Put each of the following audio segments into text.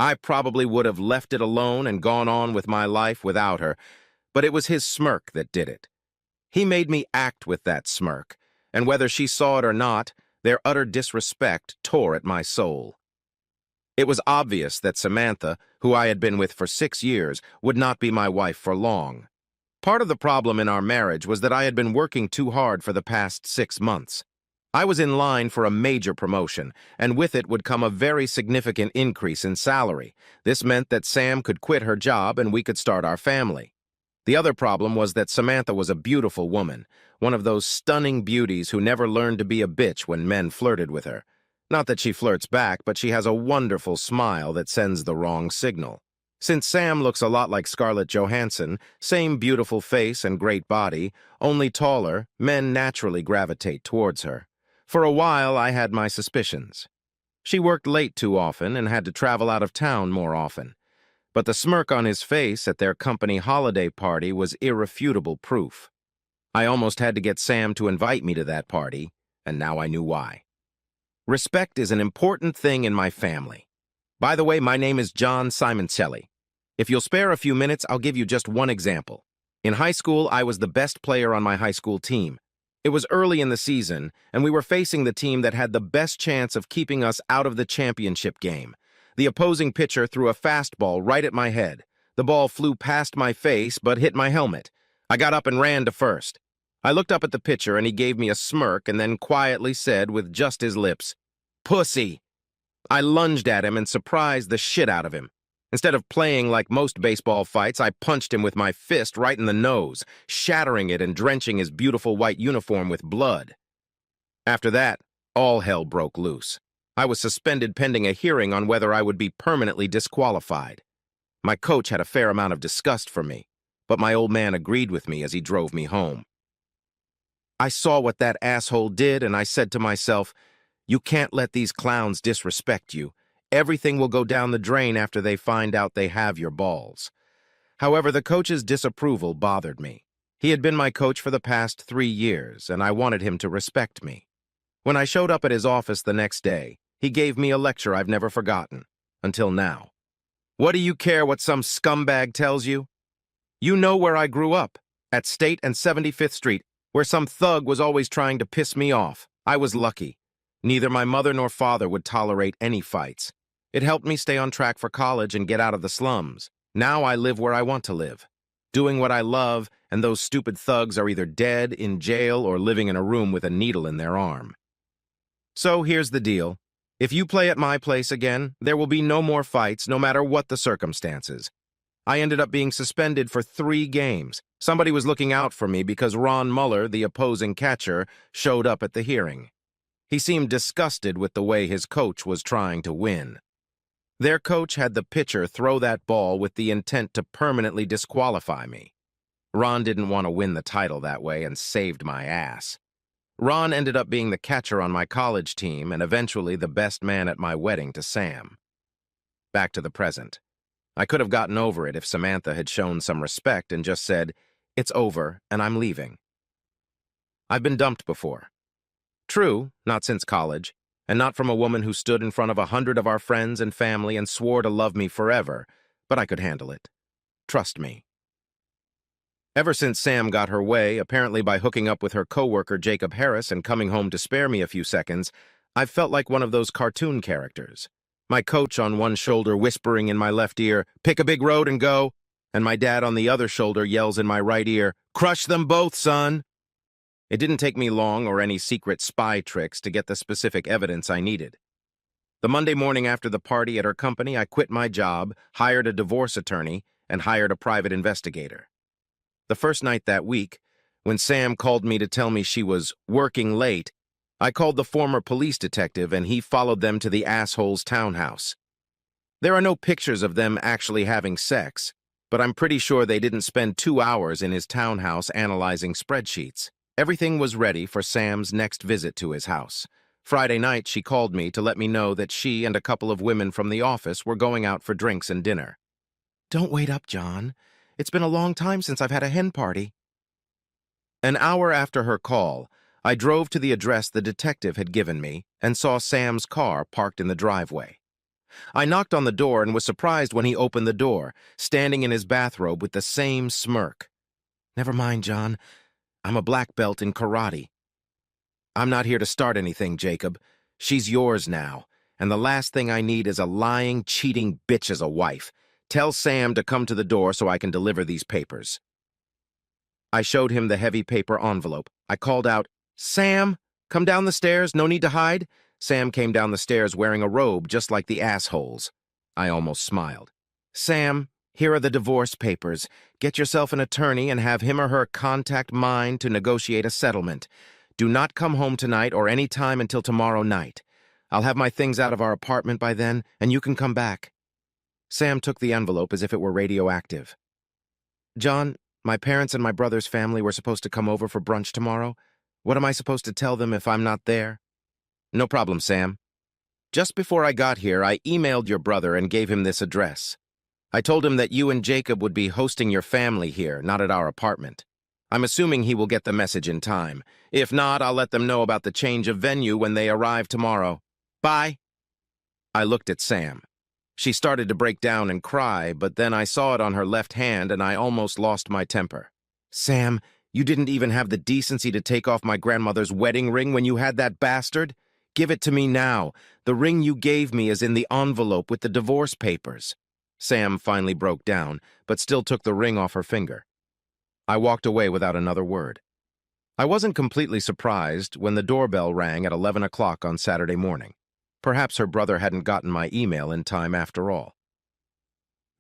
I probably would have left it alone and gone on with my life without her, but it was his smirk that did it. He made me act with that smirk, and whether she saw it or not, their utter disrespect tore at my soul. It was obvious that Samantha, who I had been with for 6 years, would not be my wife for long. Part of the problem in our marriage was that I had been working too hard for the past 6 months. I was in line for a major promotion, and with it would come a very significant increase in salary. This meant that Sam could quit her job and we could start our family. The other problem was that Samantha was a beautiful woman, one of those stunning beauties who never learned to be a bitch when men flirted with her. Not that she flirts back, but she has a wonderful smile that sends the wrong signal. Since Sam looks a lot like Scarlett Johansson, same beautiful face and great body, only taller, men naturally gravitate towards her. For a while, I had my suspicions. She worked late too often and had to travel out of town more often. But the smirk on his face at their company holiday party was irrefutable proof. I almost had to get Sam to invite me to that party, and now I knew why. Respect is an important thing in my family. By the way, my name is John Simoncelli. If you'll spare a few minutes, I'll give you just one example. In high school, I was the best player on my high school team. It was early in the season, and we were facing the team that had the best chance of keeping us out of the championship game. The opposing pitcher threw a fastball right at my head. The ball flew past my face, but hit my helmet. I got up and ran to first. I looked up at the pitcher, and he gave me a smirk and then quietly said with just his lips, "Pussy." I lunged at him and surprised the shit out of him. Instead of playing like most baseball fights, I punched him with my fist right in the nose, shattering it and drenching his beautiful white uniform with blood. After that, all hell broke loose. I was suspended pending a hearing on whether I would be permanently disqualified. My coach had a fair amount of disgust for me, but my old man agreed with me as he drove me home. I saw what that asshole did, and I said to myself, "You can't let these clowns disrespect you. Everything will go down the drain after they find out they have your balls." However, the coach's disapproval bothered me. He had been my coach for the past 3 years, and I wanted him to respect me. When I showed up at his office the next day, he gave me a lecture I've never forgotten, until now. "What do you care what some scumbag tells you? You know where I grew up, at State and 75th Street, where some thug was always trying to piss me off. I was lucky. Neither my mother nor father would tolerate any fights. It helped me stay on track for college and get out of the slums. Now I live where I want to live, doing what I love, and those stupid thugs are either dead, in jail, or living in a room with a needle in their arm. So here's the deal. If you play at my place again, there will be no more fights, no matter what the circumstances. I ended up being suspended for 3 games. Somebody was looking out for me because Ron Muller, the opposing catcher, showed up at the hearing. He seemed disgusted with the way his coach was trying to win. Their coach had the pitcher throw that ball with the intent to permanently disqualify me. Ron didn't want to win the title that way and saved my ass. Ron ended up being the catcher on my college team and eventually the best man at my wedding to Sam. Back to the present. I could have gotten over it if Samantha had shown some respect and just said, "It's over and I'm leaving." I've been dumped before. True, not since college, and not from a woman who stood in front of 100 of our friends and family and swore to love me forever, but I could handle it. Trust me. Ever since Sam got her way, apparently by hooking up with her coworker Jacob Harris and coming home to spare me a few seconds, I've felt like one of those cartoon characters. My coach on one shoulder whispering in my left ear, "Pick a big road and go," and my dad on the other shoulder yells in my right ear, "Crush them both, son." It didn't take me long or any secret spy tricks to get the specific evidence I needed. The Monday morning after the party at her company, I quit my job, hired a divorce attorney, and hired a private investigator. The first night that week, when Sam called me to tell me she was working late, I called the former police detective and he followed them to the asshole's townhouse. There are no pictures of them actually having sex, but I'm pretty sure they didn't spend 2 hours in his townhouse analyzing spreadsheets. Everything was ready for Sam's next visit to his house. Friday night, she called me to let me know that she and a couple of women from the office were going out for drinks and dinner. "Don't wait up, John. It's been a long time since I've had a hen party." An hour after her call, I drove to the address the detective had given me and saw Sam's car parked in the driveway. I knocked on the door and was surprised when he opened the door, standing in his bathrobe with the same smirk. "Never mind, John. I'm a black belt in karate. I'm not here to start anything, Jacob. She's yours now, and the last thing I need is a lying, cheating bitch as a wife. Tell Sam to come to the door so I can deliver these papers." I showed him the heavy paper envelope. I called out, "Sam, come down the stairs, no need to hide." Sam came down the stairs wearing a robe just like the assholes. I almost smiled. "Sam, here are the divorce papers. Get yourself an attorney and have him or her contact mine to negotiate a settlement. Do not come home tonight or any time until tomorrow night. I'll have my things out of our apartment by then, and you can come back." Sam took the envelope as if it were radioactive. "John, my parents and my brother's family were supposed to come over for brunch tomorrow. What am I supposed to tell them if I'm not there?" "No problem, Sam. Just before I got here, I emailed your brother and gave him this address. I told him that you and Jacob would be hosting your family here, not at our apartment. I'm assuming he will get the message in time. If not, I'll let them know about the change of venue when they arrive tomorrow. Bye." I looked at Sam. She started to break down and cry, but then I saw it on her left hand and I almost lost my temper. "Sam, you didn't even have the decency to take off my grandmother's wedding ring when you had that bastard? Give it to me now. The ring you gave me is in the envelope with the divorce papers." Sam finally broke down, but still took the ring off her finger. I walked away without another word. I wasn't completely surprised when the doorbell rang at 11 o'clock on Saturday morning. Perhaps her brother hadn't gotten my email in time after all.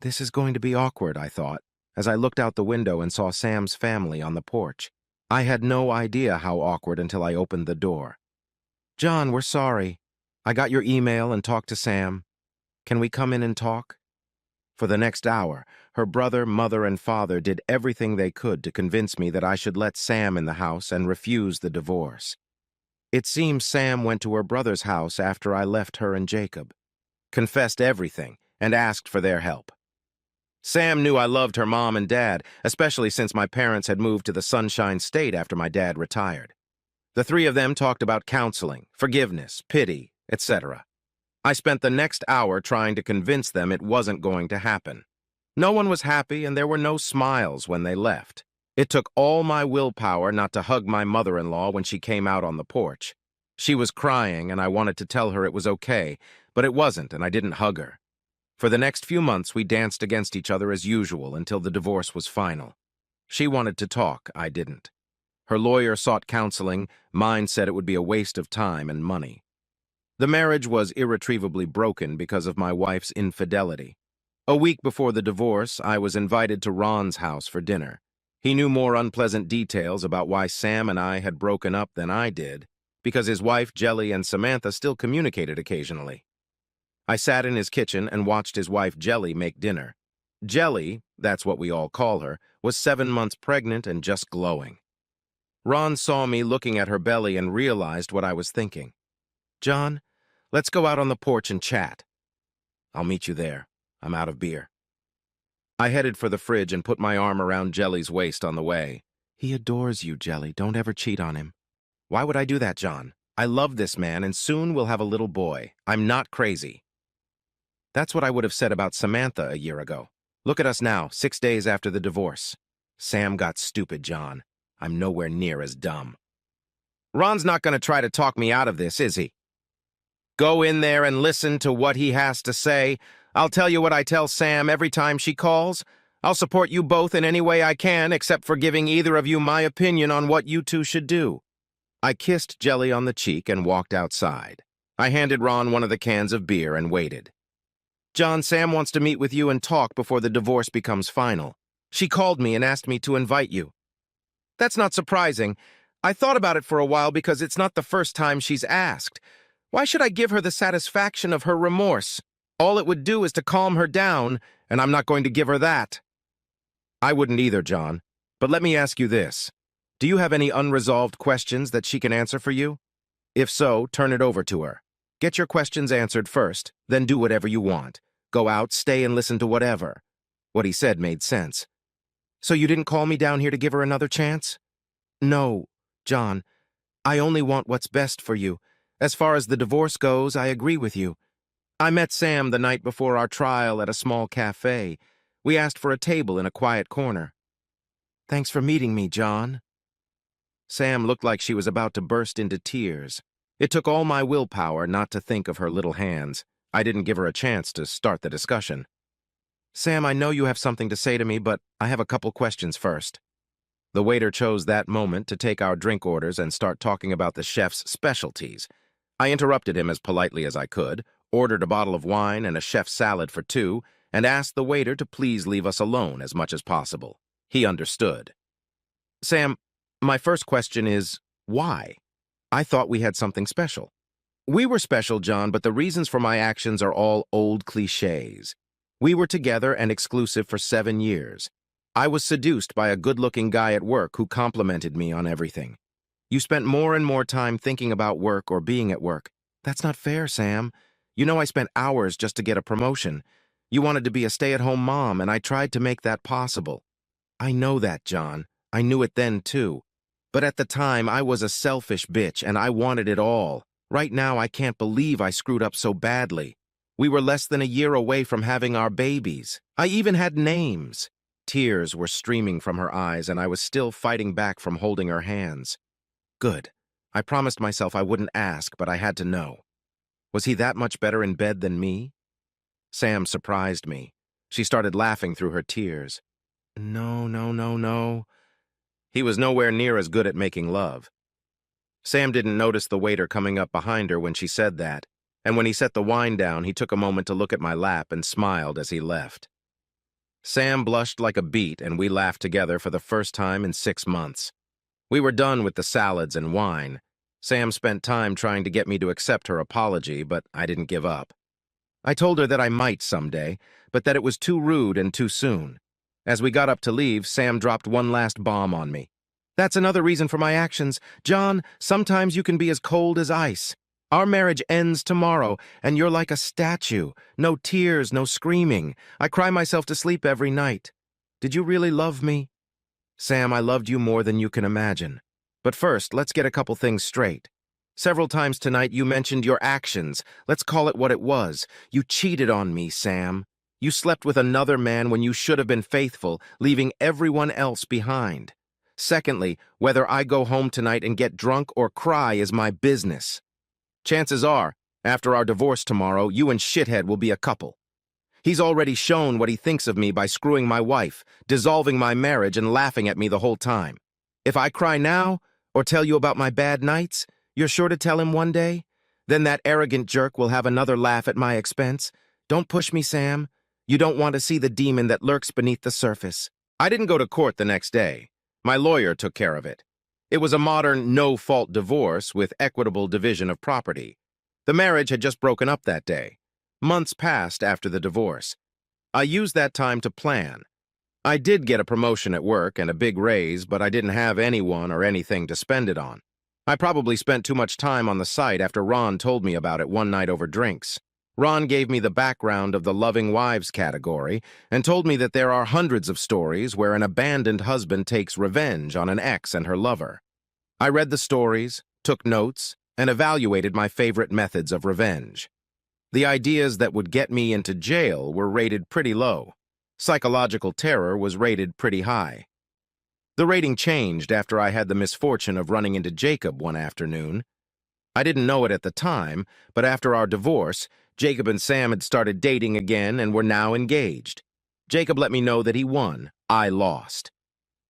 This is going to be awkward, I thought, as I looked out the window and saw Sam's family on the porch. I had no idea how awkward until I opened the door. "John, we're sorry. I got your email and talked to Sam. Can we come in and talk?" For the next hour, her brother, mother, and father did everything they could to convince me that I should let Sam in the house and refuse the divorce. It seems Sam went to her brother's house after I left her and Jacob, confessed everything, and asked for their help. Sam knew I loved her mom and dad, especially since my parents had moved to the Sunshine State after my dad retired. The three of them talked about counseling, forgiveness, pity, etc. I spent the next hour trying to convince them it wasn't going to happen. No one was happy and there were no smiles when they left. It took all my willpower not to hug my mother-in-law when she came out on the porch. She was crying and I wanted to tell her it was okay, but it wasn't and I didn't hug her. For the next few months we danced against each other as usual until the divorce was final. She wanted to talk, I didn't. Her lawyer sought counseling, mine said it would be a waste of time and money. The marriage was irretrievably broken because of my wife's infidelity. A week before the divorce, I was invited to Ron's house for dinner. He knew more unpleasant details about why Sam and I had broken up than I did, because his wife, Jelly, and Samantha still communicated occasionally. I sat in his kitchen and watched his wife, Jelly, make dinner. Jelly, that's what we all call her, was 7 months pregnant and just glowing. Ron saw me looking at her belly and realized what I was thinking. "John, let's go out on the porch and chat." "I'll meet you there. I'm out of beer." I headed for the fridge and put my arm around Jelly's waist on the way. "He adores you, Jelly. Don't ever cheat on him." "Why would I do that, John? I love this man, and soon we'll have a little boy. I'm not crazy." That's what I would have said about Samantha a year ago. Look at us now, 6 days after the divorce. Sam got stupid, John. I'm nowhere near as dumb. Ron's not going to try to talk me out of this, is he? Go in there and listen to what he has to say. I'll tell you what I tell Sam every time she calls. I'll support you both in any way I can, except for giving either of you my opinion on what you two should do. I kissed Jelly on the cheek and walked outside. I handed Ron one of the cans of beer and waited. "John, Sam wants to meet with you and talk before the divorce becomes final. She called me and asked me to invite you." "That's not surprising. I thought about it for a while because it's not the first time she's asked. Why should I give her the satisfaction of her remorse? All it would do is to calm her down, and I'm not going to give her that." "I wouldn't either, John. But let me ask you this. Do you have any unresolved questions that she can answer for you? If so, turn it over to her. Get your questions answered first, then do whatever you want. Go out, stay, and listen to whatever." What he said made sense. "So you didn't call me down here to give her another chance?" "No, John. I only want what's best for you. As far as the divorce goes, I agree with you. I met Sam the night before our trial at a small cafe. We asked for a table in a quiet corner. Thanks for meeting me, John. Sam looked like she was about to burst into tears. It took all my willpower not to think of her little hands. I didn't give her a chance to start the discussion. Sam, I know you have something to say to me, but I have a couple questions first. The waiter chose that moment to take our drink orders and start talking about the chef's specialties. I interrupted him as politely as I could, ordered a bottle of wine and a chef's salad for two, and asked the waiter to please leave us alone as much as possible. He understood. Sam, my first question is, why? I thought we had something special. We were special, John, but the reasons for my actions are all old cliches. We were together and exclusive for 7 years. I was seduced by a good-looking guy at work who complimented me on everything. You spent more and more time thinking about work or being at work. That's not fair, Sam. You know I spent hours just to get a promotion. You wanted to be a stay-at-home mom, and I tried to make that possible. I know that, John. I knew it then, too. But at the time, I was a selfish bitch, and I wanted it all. Right now, I can't believe I screwed up so badly. We were less than a year away from having our babies. I even had names. Tears were streaming from her eyes, and I was still fighting back from holding her hands. Good. I promised myself I wouldn't ask, but I had to know. Was he that much better in bed than me? Sam surprised me. She started laughing through her tears. No. He was nowhere near as good at making love. Sam didn't notice the waiter coming up behind her when she said that, and when he set the wine down, he took a moment to look at my lap and smiled as he left. Sam blushed like a beet, and we laughed together for the first time in 6 months. We were done with the salads and wine. Sam spent time trying to get me to accept her apology, but I didn't give up. I told her that I might someday, but that it was too rude and too soon. As we got up to leave, Sam dropped one last bomb on me. That's another reason for my actions. John, sometimes you can be as cold as ice. Our marriage ends tomorrow, and you're like a statue. No tears, no screaming. I cry myself to sleep every night. Did you really love me? Sam, I loved you more than you can imagine. But first, let's get a couple things straight. Several times tonight you mentioned your actions. Let's call it what it was. You cheated on me, Sam. You slept with another man when you should have been faithful, leaving everyone else behind. Secondly, whether I go home tonight and get drunk or cry is my business. Chances are, after our divorce tomorrow, you and Shithead will be a couple. He's already shown what he thinks of me by screwing my wife, dissolving my marriage, and laughing at me the whole time. If I cry now, or tell you about my bad nights, you're sure to tell him one day? Then that arrogant jerk will have another laugh at my expense. Don't push me, Sam. You don't want to see the demon that lurks beneath the surface. I didn't go to court the next day. My lawyer took care of it. It was a modern, no-fault divorce with equitable division of property. The marriage had just broken up that day. Months passed after the divorce. I used that time to plan. I did get a promotion at work and a big raise, but I didn't have anyone or anything to spend it on. I probably spent too much time on the site after Ron told me about it one night over drinks. Ron gave me the background of the loving wives category and told me that there are hundreds of stories where an abandoned husband takes revenge on an ex and her lover. I read the stories, took notes, and evaluated my favorite methods of revenge. The ideas that would get me into jail were rated pretty low. Psychological terror was rated pretty high. The rating changed after I had the misfortune of running into Jacob one afternoon. I didn't know it at the time, but after our divorce, Jacob and Sam had started dating again and were now engaged. Jacob let me know that he won. I lost.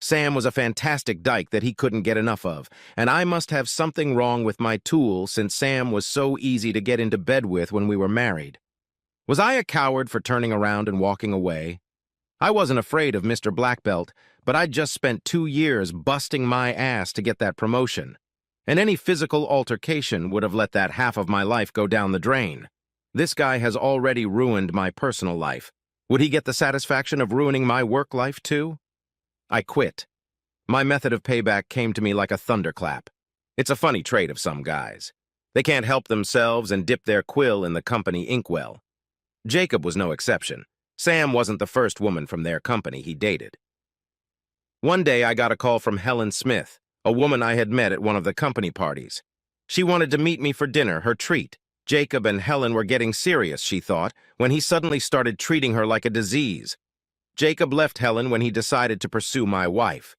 Sam was a fantastic dyke that he couldn't get enough of, and I must have something wrong with my tool since Sam was so easy to get into bed with when we were married. Was I a coward for turning around and walking away? I wasn't afraid of Mr. Black Belt, but I'd just spent 2 years busting my ass to get that promotion. And any physical altercation would have let that half of my life go down the drain. This guy has already ruined my personal life. Would he get the satisfaction of ruining my work life too? I quit. My method of payback came to me like a thunderclap. It's a funny trait of some guys. They can't help themselves and dip their quill in the company inkwell. Jacob was no exception. Sam wasn't the first woman from their company he dated. One day I got a call from Helen Smith, a woman I had met at one of the company parties. She wanted to meet me for dinner, her treat. Jacob and Helen were getting serious, she thought, when he suddenly started treating her like a disease. Jacob left Helen when he decided to pursue my wife.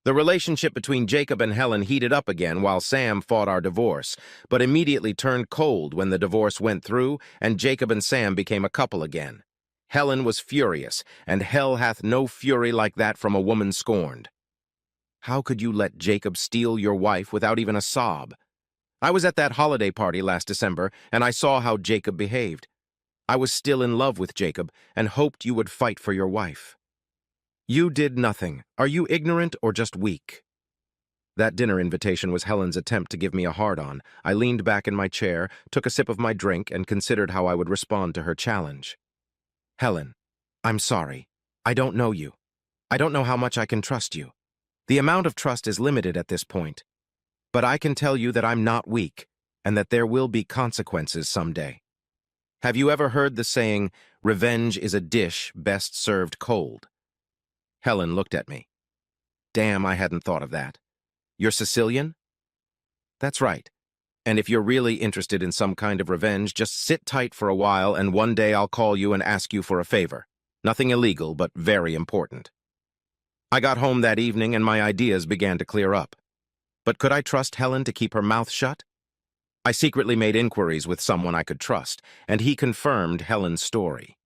The relationship between Jacob and Helen heated up again while Sam fought our divorce, but immediately turned cold when the divorce went through and Jacob and Sam became a couple again. Helen was furious, and hell hath no fury like that from a woman scorned. How could you let Jacob steal your wife without even a sob? I was at that holiday party last December, and I saw how Jacob behaved. I was still in love with Jacob and hoped you would fight for your wife. You did nothing. Are you ignorant or just weak? That dinner invitation was Helen's attempt to give me a hard-on. I leaned back in my chair, took a sip of my drink, and considered how I would respond to her challenge. Helen, I'm sorry. I don't know you. I don't know how much I can trust you. The amount of trust is limited at this point. But I can tell you that I'm not weak, and that there will be consequences someday. Have you ever heard the saying, revenge is a dish best served cold? Helen looked at me. Damn, I hadn't thought of that. You're Sicilian? That's right. And if you're really interested in some kind of revenge, just sit tight for a while and one day I'll call you and ask you for a favor. Nothing illegal, but very important. I got home that evening and my ideas began to clear up. But could I trust Helen to keep her mouth shut? I secretly made inquiries with someone I could trust, and he confirmed Helen's story.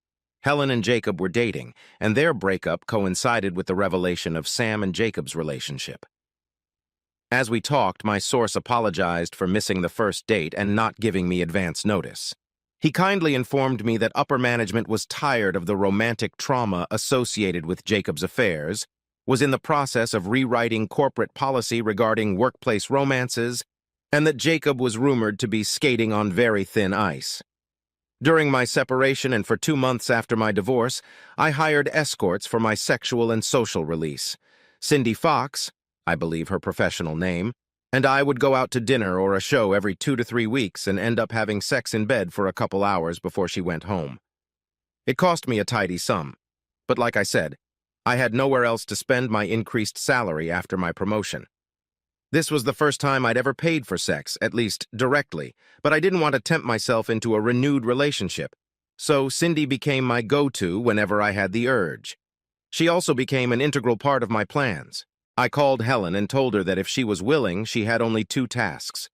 Helen and Jacob were dating, and their breakup coincided with the revelation of Sam and Jacob's relationship. As we talked, my source apologized for missing the first date and not giving me advance notice. He kindly informed me that upper management was tired of the romantic trauma associated with Jacob's affairs, was in the process of rewriting corporate policy regarding workplace romances, and that Jacob was rumored to be skating on very thin ice. During my separation and for 2 months after my divorce, I hired escorts for my sexual and social release. Cindy Fox, I believe her professional name, and I would go out to dinner or a show every 2 to 3 weeks and end up having sex in bed for a couple hours before she went home. It cost me a tidy sum, but like I said, I had nowhere else to spend my increased salary after my promotion. This was the first time I'd ever paid for sex, at least directly, but I didn't want to tempt myself into a renewed relationship, so Cindy became my go-to whenever I had the urge. She also became an integral part of my plans. I called Helen and told her that if she was willing, she had only 2 tasks.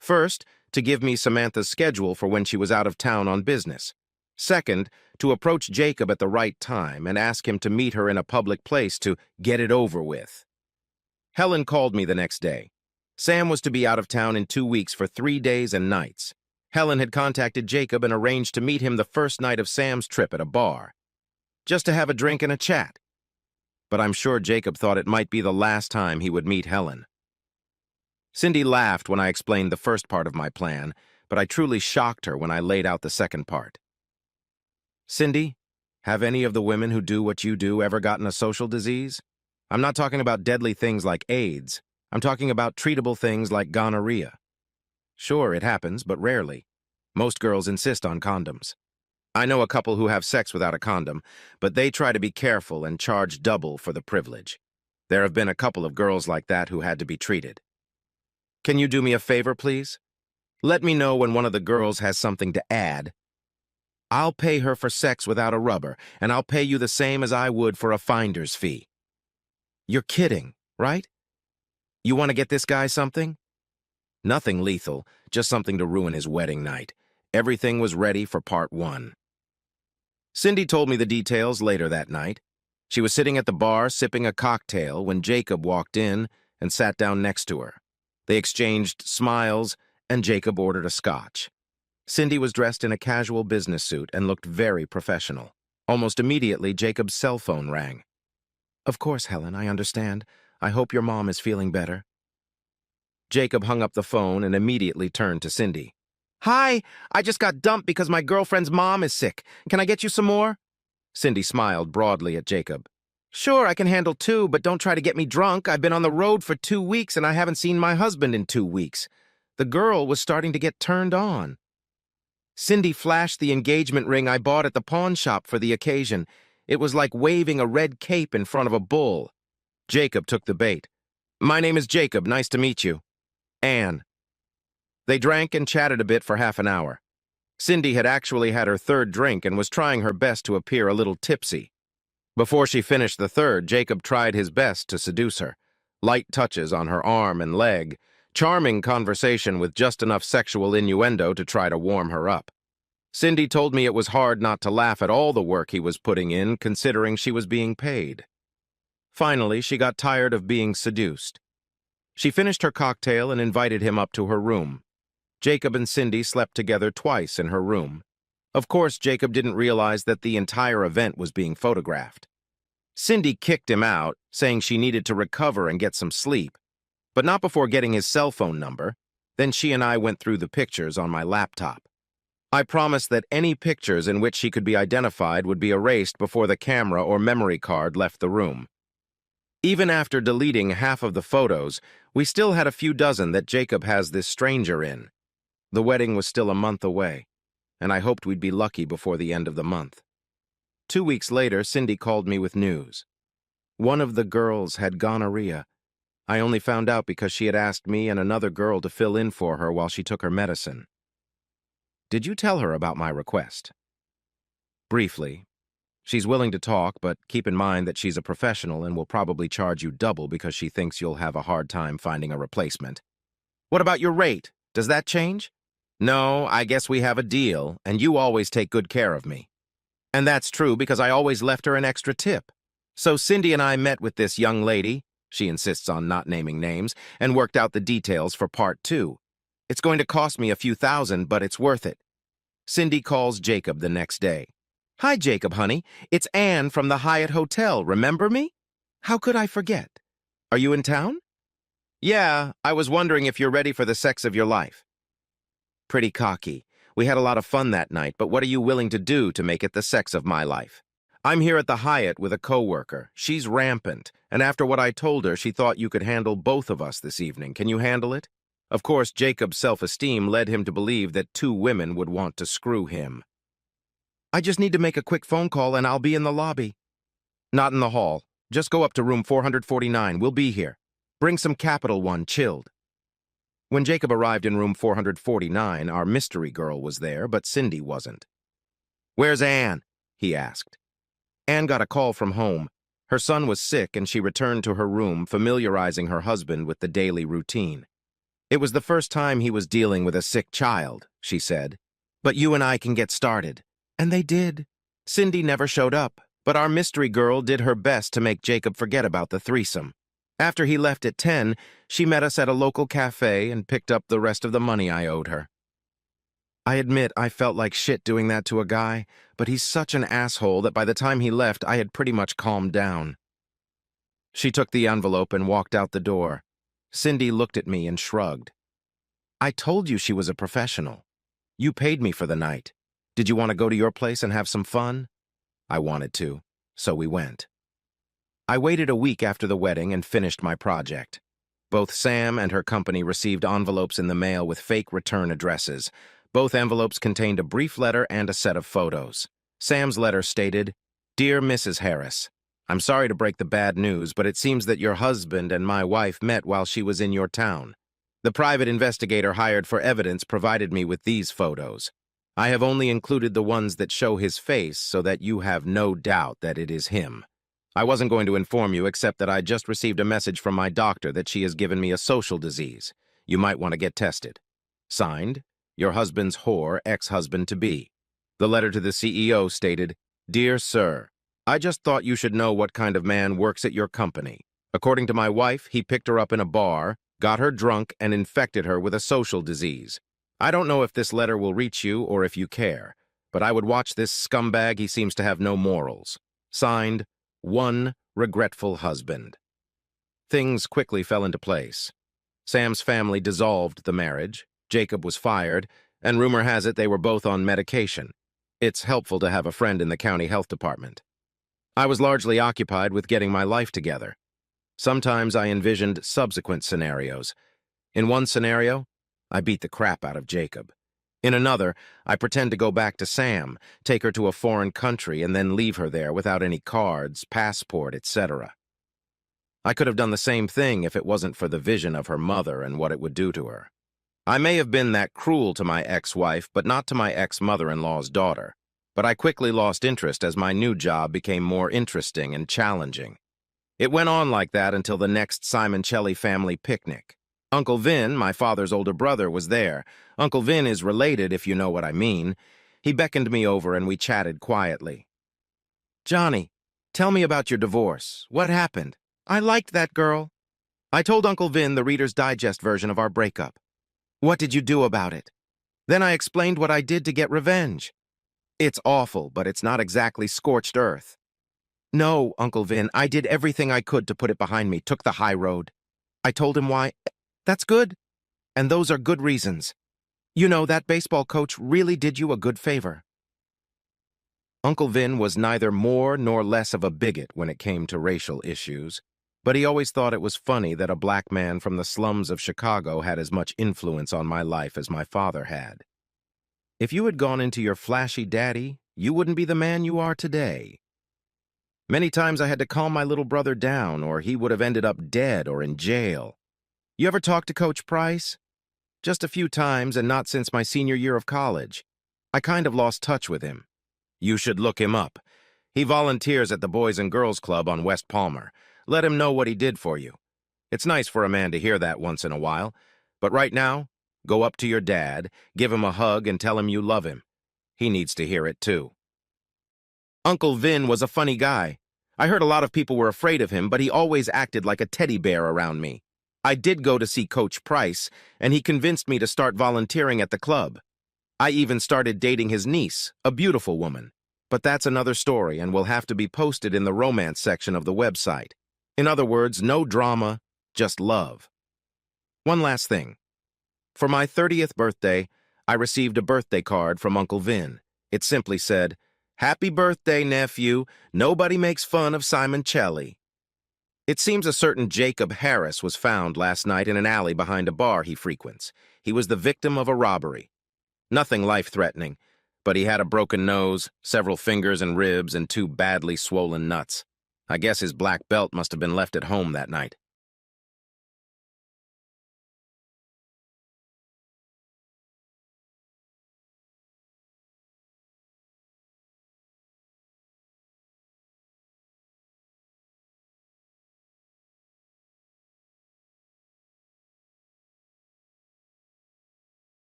First, to give me Samantha's schedule for when she was out of town on business. Second, to approach Jacob at the right time and ask him to meet her in a public place to get it over with. Helen called me the next day. Sam was to be out of town in 2 weeks for 3 days and nights. Helen had contacted Jacob and arranged to meet him the first night of Sam's trip at a bar, just to have a drink and a chat. But I'm sure Jacob thought it might be the last time he would meet Helen. Cindy laughed when I explained the first part of my plan, but I truly shocked her when I laid out the second part. Cindy, have any of the women who do what you do ever gotten a social disease? I'm not talking about deadly things like AIDS. I'm talking about treatable things like gonorrhea. Sure, it happens, but rarely. Most girls insist on condoms. I know a couple who have sex without a condom, but they try to be careful and charge double for the privilege. There have been a couple of girls like that who had to be treated. Can you do me a favor, please? Let me know when one of the girls has something to add. I'll pay her for sex without a rubber, and I'll pay you the same as I would for a finder's fee. You're kidding, right? You want to get this guy something? Nothing lethal, just something to ruin his wedding night. Everything was ready for part 1. Cindy told me the details later that night. She was sitting at the bar sipping a cocktail when Jacob walked in and sat down next to her. They exchanged smiles, and Jacob ordered a scotch. Cindy was dressed in a casual business suit and looked very professional. Almost immediately, Jacob's cell phone rang. Of course, Helen, I understand. I hope your mom is feeling better. Jacob hung up the phone and immediately turned to Cindy. Hi, I just got dumped because my girlfriend's mom is sick. Can I get you some more? Cindy smiled broadly at Jacob. Sure, I can handle 2, but don't try to get me drunk. I've been on the road for 2 weeks and I haven't seen my husband in 2 weeks. The girl was starting to get turned on. Cindy flashed the engagement ring I bought at the pawn shop for the occasion. It was like waving a red cape in front of a bull. Jacob took the bait. My name is Jacob. Nice to meet you. Anne. They drank and chatted a bit for half an hour. Cindy had actually had her third drink and was trying her best to appear a little tipsy. Before she finished the third, Jacob tried his best to seduce her. Light touches on her arm and leg, charming conversation with just enough sexual innuendo to try to warm her up. Cindy told me it was hard not to laugh at all the work he was putting in, considering she was being paid. Finally, she got tired of being seduced. She finished her cocktail and invited him up to her room. Jacob and Cindy slept together twice in her room. Of course, Jacob didn't realize that the entire event was being photographed. Cindy kicked him out, saying she needed to recover and get some sleep, but not before getting his cell phone number. Then she and I went through the pictures on my laptop. I promised that any pictures in which she could be identified would be erased before the camera or memory card left the room. Even after deleting half of the photos, we still had a few dozen that Jacob has this stranger in. The wedding was still a month away, and I hoped we'd be lucky before the end of the month. 2 weeks later, Cindy called me with news. One of the girls had gonorrhea. I only found out because she had asked me and another girl to fill in for her while she took her medicine. Did you tell her about my request? Briefly. She's willing to talk, but keep in mind that she's a professional and will probably charge you double because she thinks you'll have a hard time finding a replacement. What about your rate? Does that change? No, I guess we have a deal, and you always take good care of me. And that's true because I always left her an extra tip. So Cindy and I met with this young lady, she insists on not naming names, and worked out the details for part 2. It's going to cost me a few thousand, but it's worth it. Cindy calls Jacob the next day. Hi, Jacob, honey. It's Anne from the Hyatt Hotel. Remember me? How could I forget? Are you in town? Yeah, I was wondering if you're ready for the sex of your life. Pretty cocky. We had a lot of fun that night, but what are you willing to do to make it the sex of my life? I'm here at the Hyatt with a coworker. She's rampant, and after what I told her, she thought you could handle both of us this evening. Can you handle it? Of course, Jacob's self-esteem led him to believe that 2 women would want to screw him. I just need to make a quick phone call and I'll be in the lobby. Not in the hall. Just go up to room 449. We'll be here. Bring some Capital One chilled. When Jacob arrived in room 449, our mystery girl was there, but Cindy wasn't. Where's Anne? He asked. Anne got a call from home. Her son was sick and she returned to her room, familiarizing her husband with the daily routine. It was the first time he was dealing with a sick child, she said. But you and I can get started. And they did. Cindy never showed up, but our mystery girl did her best to make Jacob forget about the threesome. After he left at 10, she met us at a local cafe and picked up the rest of the money I owed her. I admit I felt like shit doing that to a guy, but he's such an asshole that by the time he left, I had pretty much calmed down. She took the envelope and walked out the door. Cindy looked at me and shrugged. I told you she was a professional. You paid me for the night. Did you want to go to your place and have some fun? I wanted to, so we went. I waited a week after the wedding and finished my project. Both Sam and her company received envelopes in the mail with fake return addresses. Both envelopes contained a brief letter and a set of photos. Sam's letter stated, Dear Mrs. Harris, I'm sorry to break the bad news, but it seems that your husband and my wife met while she was in your town. The private investigator hired for evidence provided me with these photos. I have only included the ones that show his face so that you have no doubt that it is him. I wasn't going to inform you except that I just received a message from my doctor that she has given me a social disease. You might want to get tested. Signed, your husband's whore, ex-husband-to-be. The letter to the CEO stated, Dear Sir, I just thought you should know what kind of man works at your company. According to my wife, he picked her up in a bar, got her drunk, and infected her with a social disease. I don't know if this letter will reach you or if you care, but I would watch this scumbag. He seems to have no morals. Signed, One Regretful Husband. Things quickly fell into place. Sam's family dissolved the marriage, Jacob was fired, and rumor has it they were both on medication. It's helpful to have a friend in the county health department. I was largely occupied with getting my life together. Sometimes I envisioned subsequent scenarios. In one scenario, I beat the crap out of Jacob. In another, I pretend to go back to Sam, take her to a foreign country, and then leave her there without any cards, passport, etc. I could have done the same thing if it wasn't for the vision of her mother and what it would do to her. I may have been that cruel to my ex-wife, but not to my ex-mother-in-law's daughter. But I quickly lost interest as my new job became more interesting and challenging. It went on like that until the next Simoncelli family picnic. Uncle Vin, my father's older brother, was there. Uncle Vin is related, if you know what I mean. He beckoned me over and we chatted quietly. "Johnny, tell me about your divorce. What happened? I liked that girl." I told Uncle Vin the Reader's Digest version of our breakup. "What did you do about it?" Then I explained what I did to get revenge. "It's awful, but it's not exactly scorched earth." "No, Uncle Vin, I did everything I could to put it behind me, took the high road." I told him why. "That's good. And those are good reasons. You know, that baseball coach really did you a good favor." Uncle Vin was neither more nor less of a bigot when it came to racial issues, but he always thought it was funny that a black man from the slums of Chicago had as much influence on my life as my father had. "If you had gone into your flashy daddy, you wouldn't be the man you are today." Many times I had to calm my little brother down, or he would have ended up dead or in jail. You ever talk to Coach Price? Just a few times, and not since my senior year of college. I kind of lost touch with him. You should look him up. He volunteers at the Boys and Girls Club on West Palmer. Let him know what he did for you. It's nice for a man to hear that once in a while. But right now, go up to your dad, give him a hug, and tell him you love him. He needs to hear it too. Uncle Vin was a funny guy. I heard a lot of people were afraid of him, but he always acted like a teddy bear around me. I did go to see Coach Price, and he convinced me to start volunteering at the club. I even started dating his niece, a beautiful woman. But that's another story and will have to be posted in the romance section of the website. In other words, no drama, just love. One last thing. For my 30th birthday, I received a birthday card from Uncle Vin. It simply said, "Happy birthday, nephew. Nobody makes fun of Simoncelli." It seems a certain Jacob Harris was found last night in an alley behind a bar he frequents. He was the victim of a robbery. Nothing life-threatening, but he had a broken nose, several fingers and ribs, and 2 badly swollen nuts. I guess his black belt must have been left at home that night.